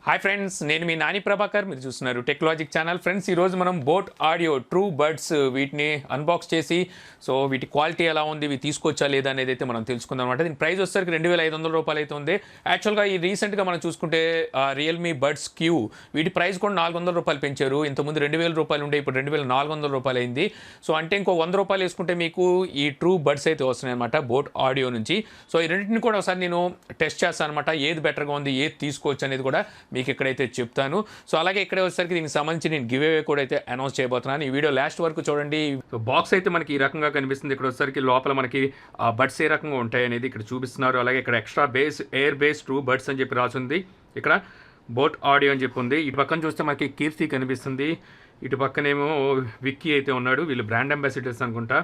Hi friends, నేను మీ నాని ప్రభాకర్. మీరు చూస్తున్నారు టెక్నాలజిక్ ఛానల్. ఫ్రెండ్స్, ఈరోజు మనం బోట్ ఆడియో ట్రూ బడ్స్ వీటిని అన్బాక్స్ చేసి వీటి క్వాలిటీ ఎలా ఉంది, ఇవి తీసుకొచ్చా లేదా అనేది అయితే మనం తెలుసుకుందాం అనమాట. దీని ప్రైస్ వచ్చేసరికి 2500 రూపాయలు అయితే ఉంది. యాక్చువల్గా ఈ రీసెంట్గా మనం చూసుకుంటే రియల్మీ బడ్స్ క్యూ వీటి ప్రైస్ కూడా 400 రూపాయలు పెంచారు. ఇంతకుముందు 2000 రూపాయలు ఉండే, ఇప్పుడు 2400 రూపాయలు అయింది. అంటే ఇంకో 100 రూపాయలు వేసుకుంటే మీకు ఈ ట్రూ బడ్స్ అయితే వస్తున్నాయి అనమాట బోట్ ఆడియో నుంచి. ఈ రెండింటిని కూడా ఒకసారి నేను టెస్ట్ చేస్తాను అనమాట. ఏది బెటర్గా ఉంది, ఏది తీసుకోవచ్చు అనేది కూడా మీకు ఇక్కడైతే చెప్తాను. అలాగే ఇక్కడ వచ్చేసరికి దీనికి సంబంధించి నేను గివ్ అవే కూడా అయితే అనౌన్స్ చేయబోతున్నాను. ఈ వీడియో లాస్ట్ వరకు చూడండి. బాక్స్ అయితే మనకి ఈ రకంగా కనిపిస్తుంది. ఇక్కడ వచ్చేసరికి లోపల మనకి బడ్స్ ఏ రకంగా ఉంటాయి అనేది ఇక్కడ చూపిస్తున్నారు. అలాగే ఇక్కడ extra base air base true buds అని చెప్పి రాసింది. ఇక్కడ బోట్ ఆడియో అని చెప్పి ఉంది. ఇటు పక్కన చూస్తే మనకి కీర్తి కనిపిస్తుంది. ఇటు పక్కనేమో విక్కీ అయితే ఉన్నాడు. వీళ్ళు బ్రాండ్ అంబాసిడర్స్ అనుకుంటా.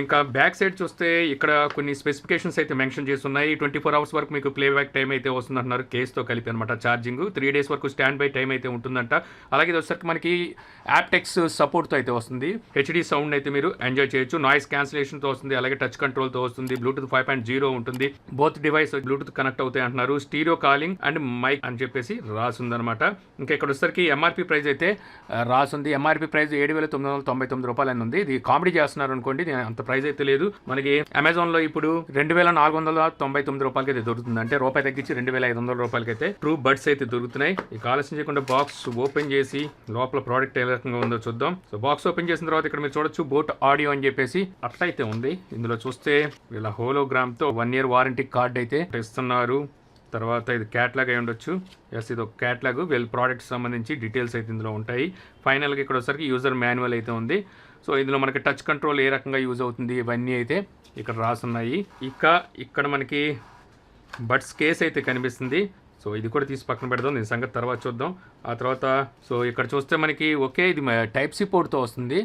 ఇంకా బ్యాక్ సైడ్ చూస్తే ఇక్కడ కొన్ని స్పెసిఫికేషన్స్ అయితే మెన్షన్ చేస్తున్నాయి. 24 అవర్స్ వరకు మీకు ప్లేబ్యాక్ టైం అయితే వస్తుందంటున్నారు, కేస్తో కలిపి అనమాట. ఛార్జింగ్ 3 డేస్ వరకు స్టాండ్ బై టైం అయితే ఉంటుందంట. అలాగే వచ్చేసరికి మనకి యాప్టెక్స్ సపోర్ట్తో అయితే వస్తుంది. హెచ్డి సౌండ్ అయితే మీరు ఎంజాయ్ చేయొచ్చు. నాయిస్ క్యాన్సిలేషన్తో వస్తుంది. అలాగే టచ్ కంట్రోల్తో వస్తుంది. బ్లూటూత్ 5.0 ఉంటుంది. బోత్ డివైస్ బ్లూటూత్ కనెక్ట్ అవుతాయి అంటున్నారు. స్టీరియో కాలింగ్ అండ్ మైక్ అని చెప్పేసి రాసుందనమాట. ఇంకా ఇక్కడ వచ్చేసరికి ఎంఆర్పీ ప్రైస్ అయితే రాసుంది. ఎంఆర్పీ ప్రైస్ 7999 రూపాయలు అని ఉంది. ఇది కామెడీ చేస్తున్నారు అనుకోండి, అంత ప్రైస్ అయితే లేదు. మనకి అమెజాన్ లో ఇప్పుడు 2499 రూపాయలకి అయితే దొరుకుతుంది. అంటే రూపాయి తగ్గించి 2500 రూపాయలకి అయితే ట్రూ బడ్స్ అయితే దొరుకుతున్నాయి. ఇక ఆలస్యం చేయకుండా బాక్స్ ఓపెన్ చేసి లోపల ప్రోడక్ట్ ఏ రకంగా ఉందో చూద్దాం. బాక్స్ ఓపెన్ చేసిన తర్వాత ఇక్కడ మీరు చూడొచ్చు బోట్ ఆడియో అని చెప్పేసి అట్లయితే ఉంది. ఇందులో చూస్తే వీళ్ళ హోలోగ్రామ్ తో 1 year వారంటీ కార్డ్ అయితే ఇస్తున్నారు. తర్వాత ఇది క్యాట్లాగ్ అయి ఉండొచ్చు. ఇది ఒక క్యాట్లాగ్. వీళ్ళ ప్రోడక్ట్ సంబంధించి డీటెయిల్స్ అయితే ఇందులో ఉంటాయి. ఫైనల్గా ఇక్కడ వచ్చేసరికి యూజర్ మాన్యువల్ అయితే ఉంది. ఇందులో మనకి టచ్ కంట్రోల్ ఏ రకంగా యూజ్ అవుతుంది ఇవన్నీ అయితే ఇక్కడ రాసున్నాయి. ఇక్కడ మనకి బడ్స్ కేస్ అయితే కనిపిస్తుంది. ఇది కూడా తీసి పక్కన పెడదాం, దీని సంగతి తర్వాత చూద్దాం. ఆ తర్వాత ఇక్కడ చూస్తే మనకి ఇది టైప్ సి పోర్ట్తో వస్తుంది.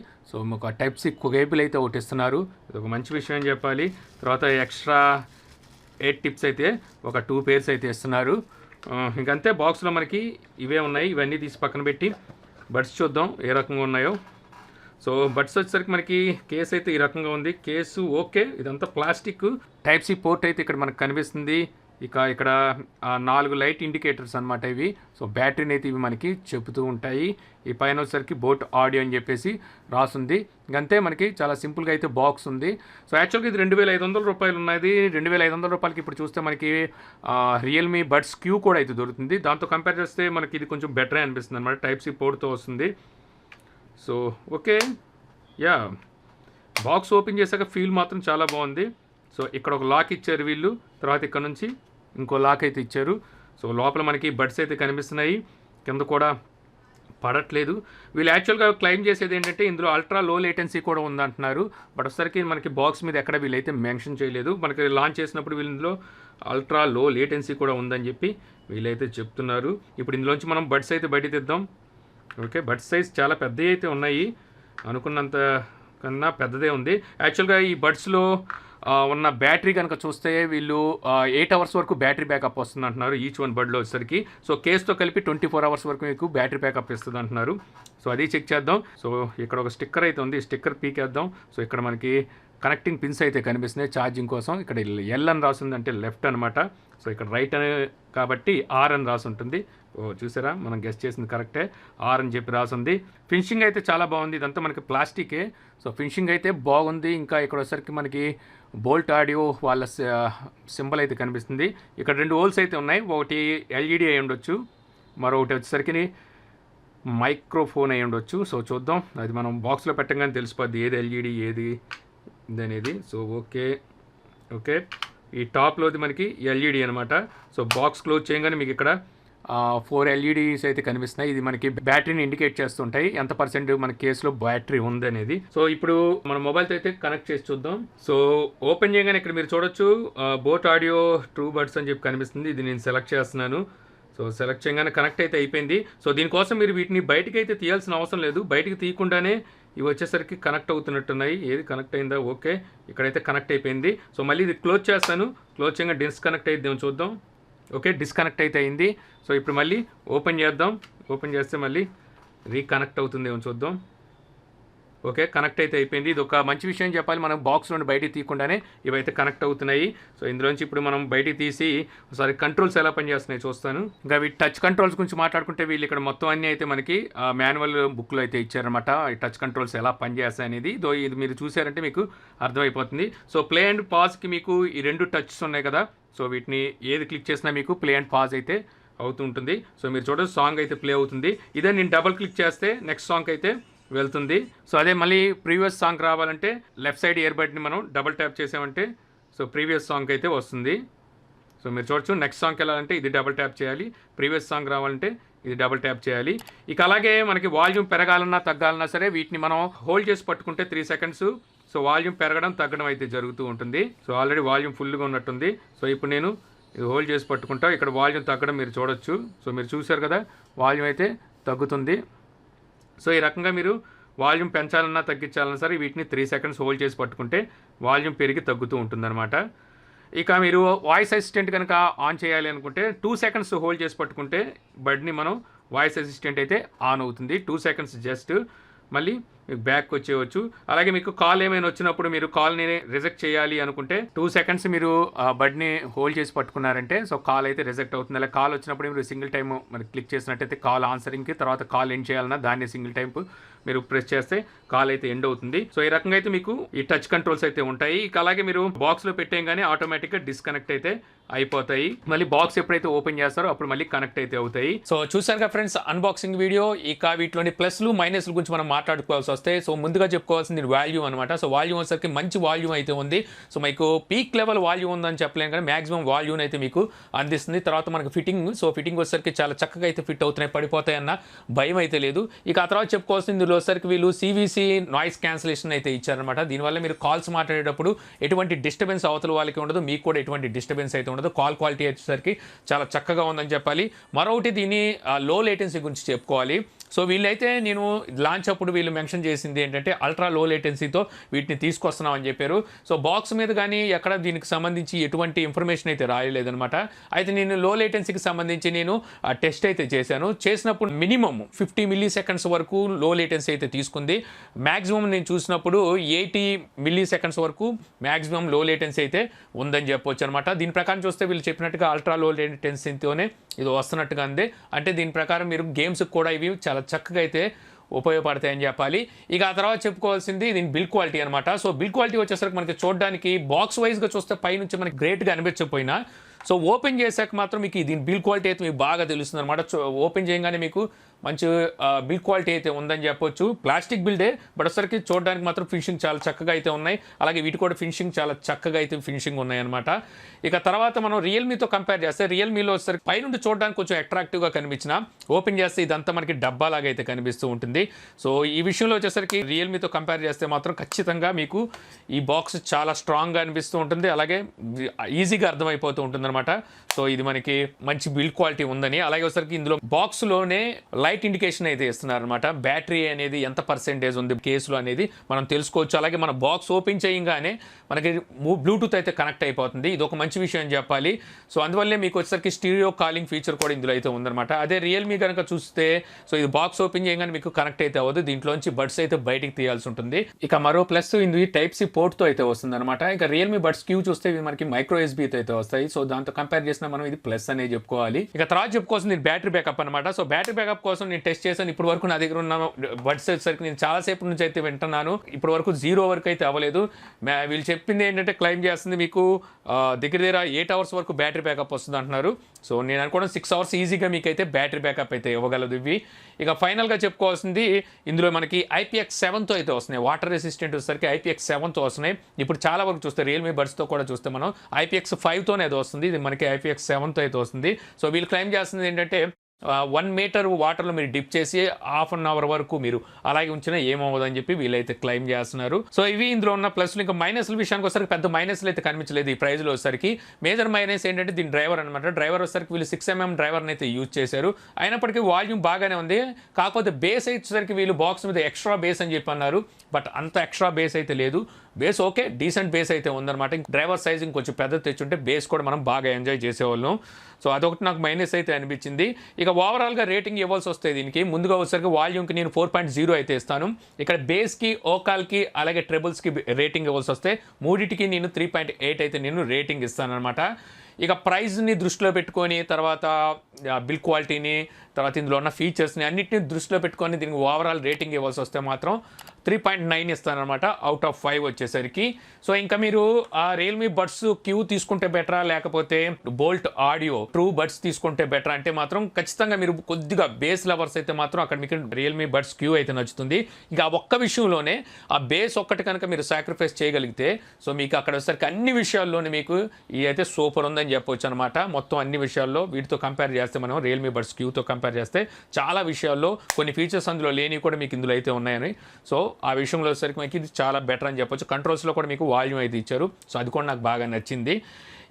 ఒక టైప్ సి కేబుల్ అయితే ఒకటి ఇస్తున్నారు. ఇది ఒక మంచి విషయం అని చెప్పాలి. తర్వాత ఎక్స్ట్రా 8 టిప్స్ అయితే ఒక 2 పేర్స్ అయితే ఇస్తున్నారు. ఇంకంతే, బాక్స్లో మనకి ఇవే ఉన్నాయి. ఇవన్నీ తీసి పక్కన పెట్టి బడ్స్ చూద్దాం ఏ రకంగా ఉన్నాయో. బడ్స్ వచ్చేసరికి మనకి కేసు అయితే ఈ రకంగా ఉంది. కేసు ఇదంతా ప్లాస్టిక్. టైప్ సి పోర్ట్ అయితే ఇక్కడ మనకు కనిపిస్తుంది. ఇక్కడ 4 లైట్ ఇండికేటర్స్ అనమాట ఇవి. బ్యాటరీని అయితే ఇవి మనకి చెబుతూ ఉంటాయి. ఈ పైన వచ్చేసరికి బోట్ ఆడియో అని చెప్పేసి రాసుంది. ఇంకంతే, మనకి చాలా సింపుల్గా అయితే బాక్స్ ఉంది. యాక్చువల్గా ఇది 2500 రూపాయలు ఉన్నది. 2500 రూపాయలకి ఇప్పుడు చూస్తే మనకి రియల్మీ బడ్స్ క్యూ కూడా అయితే దొరుకుతుంది. దాంతో కంపేర్ చేస్తే మనకి ఇది కొంచెం బెటరే అనిపిస్తుంది అనమాట. టైప్ సి పోర్ట్తో వస్తుంది. బాక్స్ ఓపెన్ చేశాక ఫీల్ మాత్రం చాలా బాగుంది. ఇక్కడ ఒక లాక్ ఇచ్చారు వీళ్ళు. తర్వాత ఇక్కడ నుంచి ఇంకో లాక్ అయితే ఇచ్చారు. లోపల మనకి బడ్స్ అయితే కనిపిస్తున్నాయి. కింద కూడా పడట్లేదు. వీళ్ళు యాక్చువల్గా క్లెయిమ్ చేసేది ఏంటంటే ఇందులో అల్ట్రా లో లేటెన్సీ కూడా ఉందంటున్నారు. బట్ ఒకసారికి మనకి బాక్స్ మీద ఎక్కడ వీళ్ళైతే మెన్షన్ చేయలేదు. మనకి లాంచ్ చేసినప్పుడు వీళ్ళలో అల్ట్రా లో లేటెన్సీ కూడా ఉందని చెప్పి వీళ్ళైతే చెప్తున్నారు. ఇప్పుడు ఇందులోంచి మనం బడ్స్ అయితే బయట తెద్దాం. బడ్స్ సైజ్ చాలా పెద్దవి అయితే ఉన్నాయి. అనుకున్నంత కన్నా పెద్దదే ఉంది. యాక్చువల్గా ఈ బడ్స్లో ఉన్న బ్యాటరీ కనుక చూస్తే వీళ్ళు 8 అవర్స్ వరకు బ్యాటరీ బ్యాకప్ వస్తుంది అంటున్నారు ఈచ్ వన్ బడ్లో వచ్చేసరికి. కేస్తో కలిపి 24 అవర్స్ వరకు మీకు బ్యాటరీ బ్యాకప్ ఇస్తుంది అంటున్నారు. అది చెక్ చేద్దాం. ఇక్కడ ఒక స్టిక్కర్ అయితే ఉంది. స్టిక్కర్ పీకేద్దాం. ఇక్కడ మనకి కనెక్టింగ్ పిన్స్ అయితే కనిపిస్తున్నాయి ఛార్జింగ్ కోసం. ఇక్కడ ఎల్ అని రాసింది, అంటే లెఫ్ట్ అనమాట. ఇక్కడ రైట్ అని కాబట్టి ఆర్ అని రాసి ఉంటుంది. చూసారా, మనం గెస్ట్ చేసింది కరెక్టే. ఆర్ అని చెప్పి రాసింది. ఫినిషింగ్ అయితే చాలా బాగుంది. ఇదంతా మనకి ప్లాస్టికే. ఫినిషింగ్ అయితే బాగుంది. ఇంకా ఇక్కడ వచ్చేసరికి మనకి బోల్ట్ ఆడియో వాళ్ళ సింబల్ అయితే కనిపిస్తుంది. ఇక్కడ 2 హోల్స్ అయితే ఉన్నాయి. ఒకటి ఎల్ఈడి అయి ఉండొచ్చు, మరొకటి వచ్చేసరికి మైక్రోఫోన్ అయి ఉండొచ్చు. చూద్దాం, అది మనం బాక్స్లో పెట్టగానే తెలిసిపోద్ది ఏది ఎల్ఈడి ఏది అనేది. ఓకే ఈ టాప్లోది మనకి ఎల్ఈడి అనమాట. బాక్స్ క్లోజ్ చేయగానే మీకు ఇక్కడ 4 ఎల్ఈడీస్ అయితే కనిపిస్తున్నాయి. ఇది మనకి బ్యాటరీని ఇండికేట్ చేస్తుంటాయి, ఎంత పర్సెంట్ మన కేసులో బ్యాటరీ ఉంది అనేది. ఇప్పుడు మన మొబైల్తో అయితే కనెక్ట్ చేసి చూద్దాం. ఓపెన్ చేయగానే ఇక్కడ మీరు చూడొచ్చు బోట్ ఆడియో ట్రూ బడ్స్ అని చెప్పి కనిపిస్తుంది. ఇది నేను సెలెక్ట్ చేస్తున్నాను. సెలెక్ట్ చేయగానే కనెక్ట్ అయితే అయిపోయింది. దీనికోసం మీరు వీటిని బయటికి అయితే తీయాల్సిన అవసరం లేదు. బయటికి తీయకుండానే ఇవి వచ్చేసరికి కనెక్ట్ అవుతున్నట్టున్నాయి. ఏది కనెక్ట్ అయిందా? ఇక్కడైతే కనెక్ట్ అయిపోయింది. మళ్ళీ ఇది క్లోజ్ చేస్తాను. క్లోజ్ చేయగా డిస్కనెక్ట్ అయిద్దాం చూద్దాం. డిస్కనెక్ట్ అయితే అయింది. ఇప్పుడు మళ్ళీ ఓపెన్ చేద్దాం. ఓపెన్ చేస్తే మళ్ళీ రీకనెక్ట్ అవుతుందేమో చూద్దాం. ఓకే, కనెక్ట్ అయితే అయిపోయింది. ఇది ఒక మంచి విషయం చెప్పాలి, మనం బాక్స్ నుండి బయటికి తీయకుండానే ఇవైతే కనెక్ట్ అవుతున్నాయి. సో ఇందులోంచి ఇప్పుడు మనం బయటికి తీసి ఒకసారి కంట్రోల్స్ ఎలా పనిచేస్తున్నాయి చూస్తాను. ఇంకా వీటి టచ్ కంట్రోల్స్ గురించి మాట్లాడుకుంటే వీళ్ళు ఇక్కడ మొత్తం అన్నీ అయితే మనకి మాన్యువల్ బుక్లో అయితే ఇచ్చారనమాట. ఈ టచ్ కంట్రోల్స్ ఎలా పనిచేస్తాయి అనేది. ఇది మీరు చూసారంటే మీకు అర్థమైపోతుంది. సో ప్లే అండ్ పాజ్కి మీకు ఈ 2 టచ్స్ ఉన్నాయి కదా, సో వీటిని ఏది క్లిక్ చేసినా మీకు ప్లే అండ్ పాజ్ అయితే అవుతుంటుంది. సో మీరు చూడండి సాంగ్ అయితే ప్లే అవుతుంది. ఇదే నేను డబుల్ క్లిక్ చేస్తే నెక్స్ట్ సాంగ్ అయితే వెళ్తుంది. సో అదే మళ్ళీ ప్రీవియస్ సాంగ్ రావాలంటే లెఫ్ట్ సైడ్ ఇయర్బడ్ని మనం డబుల్ ట్యాప్ చేసామంటే సో ప్రీవియస్ సాంగ్ అయితే వస్తుంది. సో మీరు చూడొచ్చు, నెక్స్ట్ సాంగ్కి వెళ్ళాలంటే ఇది డబుల్ ట్యాప్ చేయాలి, ప్రీవియస్ సాంగ్ రావాలంటే ఇది డబుల్ ట్యాప్ చేయాలి. ఇక అలాగే మనకి వాల్యూమ్ పెరగాలన్నా తగ్గాలన్నా సరే వీటిని మనం హోల్డ్ చేసి పట్టుకుంటే 3 సెకండ్స్ సో వాల్యూమ్ పెరగడం తగ్గడం అయితే జరుగుతూ ఉంటుంది. సో ఆల్రెడీ వాల్యూమ్ ఫుల్గా ఉన్నట్టుంది. సో ఇప్పుడు నేను ఇది హోల్డ్ చేసి పట్టుకుంటా, ఇక్కడ వాల్యూమ్ తగ్గడం మీరు చూడొచ్చు. సో మీరు చూశారు కదా, వాల్యూమ్ అయితే తగ్గుతుంది. సో ఈ రకంగా మీరు వాల్యూమ్ పెంచాలన్నా తగ్గించాలన్నా సరే వీటిని 3 సెకండ్స్ హోల్డ్ చేసి పట్టుకుంటే వాల్యూమ్ పెరిగి తగ్గుతూ ఉంటుందన్నమాట. ఇక మీరు వాయిస్ అసిస్టెంట్ కనుక ఆన్ చేయాలి అనుకుంటే 2 సెకండ్స్ హోల్డ్ చేసి పట్టుకుంటే బడ్ని మనం వాయిస్ అసిస్టెంట్ అయితే ఆన్ అవుతుంది. 2 సెకండ్స్ జస్ట్, మళ్ళీ మీకు బ్యాక్ వచ్చేయచ్చు. అలాగే మీకు కాల్ ఏమైనా వచ్చినప్పుడు మీరు కాల్ని రిజెక్ట్ చేయాలి అనుకుంటే 2 సెకండ్స్ మీరు బడ్ని హోల్డ్ చేసి పట్టుకున్నారంటే సో కాల్ అయితే రిజెక్ట్ అవుతుంది. అలా కాల్ వచ్చినప్పుడు మీరు సింగిల్ టైం మరి క్లిక్ చేసినట్టయితే కాల్ ఆన్సరింగ్కి, తర్వాత కాల్ ఎండ్ చేయాలన్నా దాన్ని సింగిల్ టైం మీరు ప్రెస్ చేస్తే కాల్ అయితే ఎండ్ అవుతుంది. సో ఈ రకంగా అయితే మీకు ఈ టచ్ కంట్రోల్స్ అయితే ఉంటాయి. ఇక అలాగే మీరు బాక్స్లో పెట్టేయగానే ఆటోమేటిక్గా డిస్కనెక్ట్ అయితే అయిపోతాయి. మళ్ళీ బాక్స్ ఎప్పుడైతే ఓపెన్ చేస్తారో అప్పుడు మళ్ళీ కనెక్ట్ అయితే అవుతాయి. సో చూసారు కదా ఫ్రెండ్స్ అన్బాక్సింగ్ వీడియో. ఇక వీటిలోని ప్లస్లు మైనస్ల గురించి మనం మాట్లాడుకోవాల్సి వస్తే సో ముందుగా చెప్పుకోవాల్సింది వాల్యూమ్ అనమాట. సో వాల్యూమ్ వచ్చేసరికి మంచి వాల్యూమ్ అయితే ఉంది. సో మీకు పీక్ లెవెల్ వాల్యూమ్ ఉందని చెప్పలేం కానీ మాక్సిమం వాల్యూమ్ అయితే మీకు అందిస్తుంది. తర్వాత మనకు ఫిట్టింగ్, సో ఫిట్టింగ్ వచ్చేసరికి చాలా చక్కగా అయితే ఫిట్ అవుతున్నాయి, పడిపోతాయి అన్న భయం అయితే లేదు. ఇక ఆ తర్వాత చెప్పుకోవాల్సింది ఇందులో వచ్చేసరికి వీళ్ళు CVC నాయిస్ క్యాన్సిలేషన్ అయితే ఇచ్చారనమాట. దీనివల్ల మీరు కాల్స్ మాట్లాడేటప్పుడు ఎటువంటి డిస్టర్బెన్స్ అవతల వాళ్ళకి ఉండదు, మీకు కూడా ఎటువంటి డిస్టర్బెన్స్ అయితే ఉండదు. కాల్ క్వాలిటీ వచ్చేసరికి చాలా చక్కగా ఉందని చెప్పాలి. మరొకటి దీని లో లేటెన్సీ గురించి చెప్పుకోవాలి. సో వీళ్ళైతే నేను లాంచ్ అప్పుడు వీళ్ళు మెన్షన్ చేసింది ఏంటంటే అల్ట్రా లో లేటెన్సీతో వీటిని తీసుకొస్తున్నాం అని చెప్పారు. సో బాక్స్ మీద కానీ ఎక్కడ దీనికి సంబంధించి ఎటువంటి ఇన్ఫర్మేషన్ అయితే రాయలేదనమాట. అయితే నేను లో లేటెన్సీకి సంబంధించి నేను టెస్ట్ అయితే చేశాను. చేసినప్పుడు మినిమం 50 మిల్లీ సెకండ్స్ వరకు లో లేటెన్సీ అయితే తీసుకుంది. మ్యాక్సిమం నేను చూసినప్పుడు 80 మిల్లీ సెకండ్స్ వరకు మ్యాక్సిమం లో లేటెన్సీ అయితే ఉందని చెప్పొచ్చు అనమాట. దీని ప్రకారం చూస్తే వీళ్ళు చెప్పినట్టుగా అల్ట్రా లో లేటెన్సీతోనే ఇది వస్తున్నట్టుగా ఉంది. అంటే దీని ప్రకారం మీరు గేమ్స్కి కూడా ఇవి చాలా చక్కగా అయితే ఉపయోగపడతాయని చెప్పాలి. ఇక ఆ తర్వాత చెప్పుకోవాల్సింది దీని బిల్ క్వాలిటీ అనమాట. సో బిల్ క్వాలిటీ వచ్చేసరికి మనకి చూడడానికి బాక్స్ వైజ్గా చూస్తే పైనుంచి మనకి గ్రేట్గా అనిపించకపోయినా సో ఓపెన్ చేశాక మాత్రం మీకు దీని బిల్ క్వాలిటీ అయితే మీకు బాగా తెలుస్తుంది అనమాట. ఓపెన్ చేయగానే మీకు మంచి బిల్ క్వాలిటీ అయితే ఉందని చెప్పొచ్చు. ప్లాస్టిక్ బిల్డే బట్ ఒకసారికి చూడడానికి మాత్రం ఫినిషింగ్ చాలా చక్కగా అయితే ఉన్నాయి. అలాగే వీటి కూడా ఫినిషింగ్ చాలా చక్కగా అయితే ఫినిషింగ్ ఉన్నాయన్నమాట. ఇక తర్వాత మనం రియల్మీతో కంపేర్ చేస్తే రియల్మీలో వచ్చేసరికి పైనుండి చూడడానికి కొంచెం అట్రాక్టివ్గా కనిపించిన ఓపెన్ చేస్తే ఇదంతా మనకి డబ్బాలాగా అయితే కనిపిస్తూ ఉంటుంది. సో ఈ విషయంలో వచ్చేసరికి రియల్మీతో కంపేర్ చేస్తే మాత్రం ఖచ్చితంగా మీకు ఈ బాక్స్ చాలా స్ట్రాంగ్గా అనిపిస్తూ ఉంటుంది. అలాగే ఈజీగా అర్థమైపోతూ ఉంటుంది అనమాట. సో ఇది మనకి మంచి బిల్డ్ క్వాలిటీ ఉందని. అలాగే వచ్చేసరికి ఇందులో బాక్స్లోనే లైట్ ఇండికేషన్ అయితే ఇస్తున్నారు అనమాట. బ్యాటరీ అనేది ఎంత పర్సెంటేజ్ ఉంది కేసులో అనేది మనం తెలుసుకోవచ్చు. అలాగే మన బాక్స్ ఓపెన్ చేయగానే మనకి బ్లూటూత్ అయితే కనెక్ట్ అయిపోతుంది. ఇది ఒక మంచి విషయం అని చెప్పాలి. సో అందువల్లే మీకు వచ్చేసరికి స్టీరియో కాలింగ్ ఫీచర్ కూడా ఇందులో అయితే ఉందన్నమాట. అదే రియల్మీ కనుక చూస్తే సో ఇది బాక్స్ ఓపెన్ చేయగానే మీకు కనెక్ట్ అయితే అవ్వదు, దీంట్లోంచి బడ్స్ అయితే బయటికి తీయాల్సి ఉంటుంది. ఇక మరో ప్లస్ ఇది టైప్-C పోర్ట్తో అయితే వస్తుంది అనమాట. ఇక రియల్మీ బడ్స్ క్యూ చూస్తే ఇవి మనకి మైక్రో USB-తో అయితే వస్తాయి. సో దాంతో కంపేర్ చేసినా మనం ఇది ప్లస్ అనేది చెప్పుకోవాలి. ఇక తర్వాత చెప్పుకోవాల్సింది బ్యాటరీ బ్యాకప్ అనమాట. సో బ్యాటరీ బ్యాకప్ కోసం నేను టెస్ట్ చేశాను. ఇప్పటి వరకు నా దగ్గర ఉన్న బడ్స్ వచ్చేసరికి నేను చాలాసేపు నుంచి అయితే వింటున్నాను. ఇప్పటి వరకు 0 వరకు అయితే అవ్వలేదు. వీళ్ళు చెప్పింది ఏంటంటే క్లైమ్ చేస్తుంది మీకు దగ్గర 8 అవర్స్ వరకు బ్యాటరీ బ్యాకప్ వస్తుంది అంటున్నారు. సో నేను అనుకోవడం 6 అవర్స్ ఈజీగా మీకైతే బ్యాటరీ బ్యాకప్ అయితే ఇవ్వగలదు ఇవి. ఇక ఫైనల్గా చెప్పుకోవాల్సింది ఇందులో మనకి IPX7తో అయితే వస్తున్నాయి. వాటర్ రెసిస్టెంట్ వచ్చేసరికి IPX7తో వస్తున్నాయి. ఇప్పుడు చాలా వరకు చూస్తే రియల్మీ బడ్స్తో కూడా చూస్తే మనం IPX5తోనే అది వస్తుంది. ఇది మనకి IPX7తో అయితే వస్తుంది. సో వీళ్ళు క్లైమ్ చేస్తుంది ఏంటంటే 1 మీటర్ వాటర్లో మీరు డిప్ చేసి ½ అన్ అవర్ వరకు మీరు అలాగే ఉంచినా ఏమవ్వదని చెప్పి వీళ్ళైతే క్లైమ్ చేస్తున్నారు. సో ఇవి ఇందులో ఉన్న ప్లస్లు. ఇంకా మైనస్ల విషయానికి వచ్చేసరికి పెద్ద మైనస్లు అయితే కనిపించలేదు ఈ ప్రైజ్లో వచ్చేసరికి. మేజర్ మైనస్ ఏంటంటే దీని డ్రైవర్ అనమాట. డ్రైవర్ వచ్చేసరికి వీళ్ళు 6mm డ్రైవర్ని అయితే యూజ్ చేశారు. అయినప్పటికీ వాల్యూమ్ బాగానే ఉంది. కాకపోతే బేస్ వచ్చేసరికి వీళ్ళు బాక్స్ మీద ఎక్స్ట్రా బేస్ అని చెప్పి అన్నారు. బట్ అంత ఎక్స్ట్రా బేస్ అయితే లేదు. బేస్ ఓకే, డీసెంట్ బేస్ అయితే ఉందన్నమాట. ఇంక డ్రైవర్ సైజ్ ఇంకొంచెం పెద్ద తెచ్చుంటే బేస్ కూడా మనం బాగా ఎంజాయ్ చేసేవాళ్ళం. సో అదొకటి నాకు మైనస్ అయితే అనిపించింది. ఇక ఓవరాల్గా రేటింగ్ ఇవ్వాల్సి వస్తాయి దీనికి. ముందుగా వచ్చేసరికి వాల్యూమ్కి నేను 4.0 అయితే ఇస్తాను. ఇక్కడ బేస్కి, ఓకాల్కి, అలాగే ట్రెబుల్స్కి రేటింగ్ ఇవ్వాల్సి వస్తే మూడింటికి నేను 3.8 అయితే నేను రేటింగ్ ఇస్తాను అనమాట. ఇక ప్రైస్ని దృష్టిలో పెట్టుకొని, తర్వాత బిల్ క్వాలిటీని, తర్వాత ఇందులో ఉన్న ఫీచర్స్ని అన్నింటినీ దృష్టిలో పెట్టుకొని దీనికి ఓవరాల్ రేటింగ్ ఇవ్వాల్సి వస్తే మాత్రం 3.9 ఇస్తానమాట అవుట్ ఆఫ్ 5 వచ్చేసరికి. సో ఇంకా మీరు ఆ రియల్మీ బడ్స్ క్యూ తీసుకుంటే బెటరా, లేకపోతే బోల్ట్ ఆడియో ట్రూ బడ్స్ తీసుకుంటే బెటరా అంటే మాత్రం ఖచ్చితంగా మీరు కొద్దిగా బేస్ లవర్స్ అయితే మాత్రం అక్కడ మీకు రియల్మీ బడ్స్ క్యూ అయితే నచ్చుతుంది. ఇంకా ఆ ఒక్క విషయంలోనే ఆ బేస్ ఒక్కటి కనుక మీరు సాక్రిఫైస్ చేయగలిగితే సో మీకు అక్కడ వచ్చేసరికి అన్ని విషయాల్లోనే మీకు ఇది అయితే సూపర్ ఉందని చెప్పవచ్చు అనమాట. మొత్తం అన్ని విషయాల్లో వీటితో కంపేర్ చేస్తే, మనం రియల్మీ బడ్స్ క్యూతో కంపేర్ చేస్తే చాలా విషయాల్లో కొన్ని ఫీచర్స్ అందులో లేనివి కూడా మీకు ఇందులో అయితే ఉన్నాయని. సో ఆ విషయంలో వచ్చేసరికి మనకి ఇది చాలా బెటర్ అని చెప్పొచ్చు. కంట్రోల్స్లో కూడా మీకు వాల్యూమ్ అయితే ఇచ్చారు. సో అది కూడా నాకు బాగా నచ్చింది.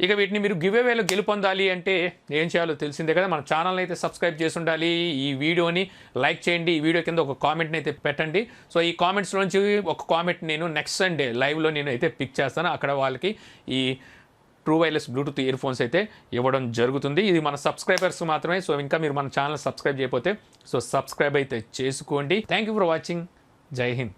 ఇక వీటిని మీరు గివ్ అవేలో గెలుపొందాలి అంటే ఏం చేయాలో తెలిసిందే కదా. మన ఛానల్ని అయితే సబ్స్క్రైబ్ చేసి ఉండాలి. ఈ వీడియోని లైక్ చేయండి. ఈ వీడియో కింద ఒక కామెంట్ని అయితే పెట్టండి. సో ఈ కామెంట్స్లోంచి ఒక కామెంట్ నేను నెక్స్ట్ సండే లైవ్లో నేను అయితే పిక్ చేస్తాను. అక్కడ వాళ్ళకి ఈ true wireless Bluetooth ear phones అయితే ఇవ్వడం జరుగుతుంది. ఇది మన సబ్స్క్రైబర్స్ మాత్రమే. సో ఇంకా మీరు మన ఛానల్ సబ్స్క్రైబ్ చేయకపోతే సో సబ్స్క్రైబ్ అయితే చేసుకోండి. Thank you for watching. జై హింద్.